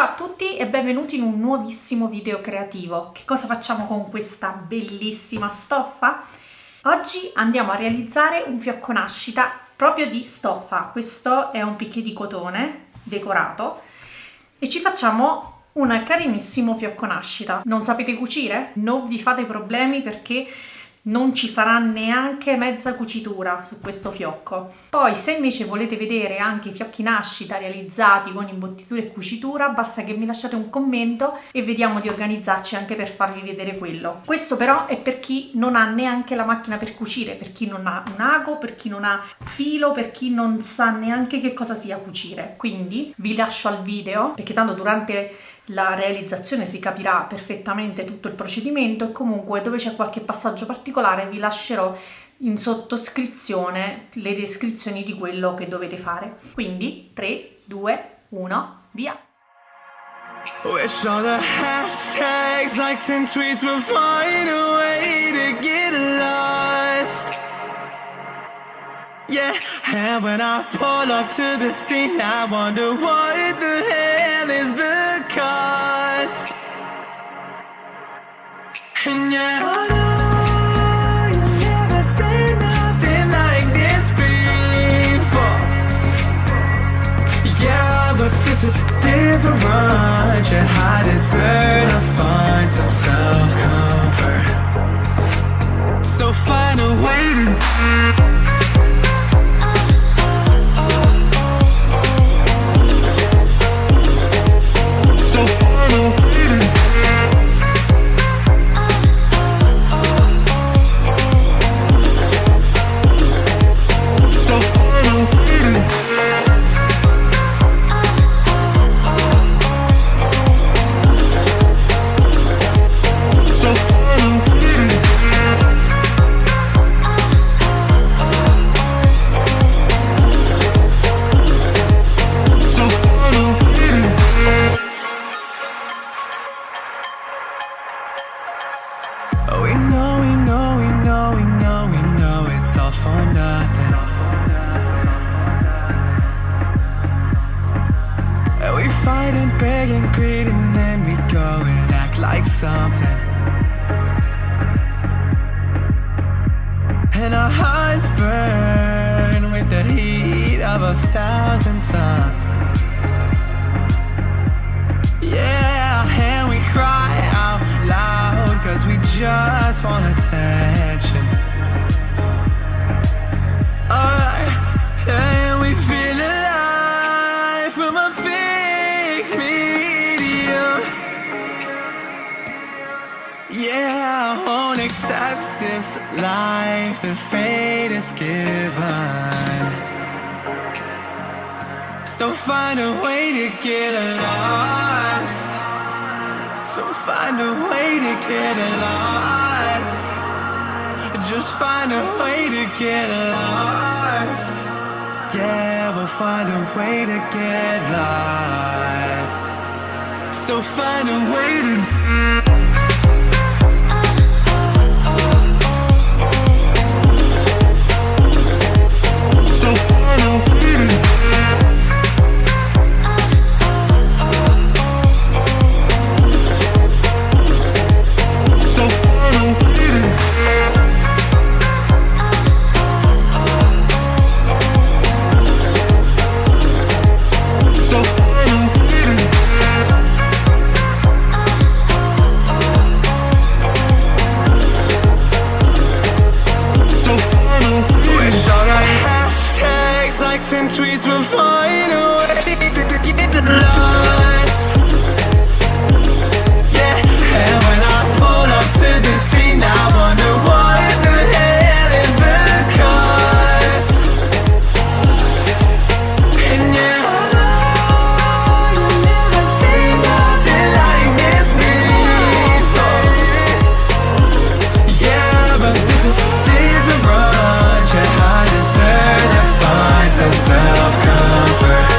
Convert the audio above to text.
Ciao a tutti e benvenuti in un nuovissimo video creativo. Che cosa facciamo con questa bellissima stoffa? Oggi andiamo a realizzare un fiocco nascita proprio di stoffa. Questo è un piqué di cotone decorato e ci facciamo un carinissimo fiocco nascita. Non sapete cucire? Non vi fate problemi perché non ci sarà neanche mezza cucitura su questo fiocco. Poi se invece volete vedere anche i fiocchi nascita realizzati con imbottitura e cucitura, basta che mi lasciate un commento e vediamo di organizzarci anche per farvi vedere quello. Questo però è per chi non ha neanche la macchina per cucire, per chi non ha un ago, per chi non ha filo, per chi non sa neanche che cosa sia cucire. Quindi vi lascio al video, perché tanto durante la realizzazione si capirà perfettamente tutto il procedimento e comunque dove c'è qualche passaggio particolare vi lascerò in sottoscrizione le descrizioni di quello che dovete fare. Quindi 3, 2, 1, via! Wish all the hashtags, likes and tweets will find a way to get lost. Yeah, and when I pull up to the scene, I wonder what the hell is the cost. And yeah, I know you never seen nothing like this before. Yeah, but this is different. Yeah, I deserve to find some self-comfort. So find a way to something. And our hearts burn with the heat of 1,000 suns. Yeah, and we cry out loud 'cause we just want attention. And we feel alive from a fake medium. Yeah, I won't accept this life that fate is given. So find a way to get lost. So find a way to get lost. Just find a way to get lost. Yeah, we'll find a way to get lost. So find a way to and tweets will find a way to get lost. Yeah, and when I pull up to the scene, I wonder what the hell is the cost. And yeah, I know you never seen nothing like this before. Yeah, but this is different. Yeah, I deserve to find some self-comfort.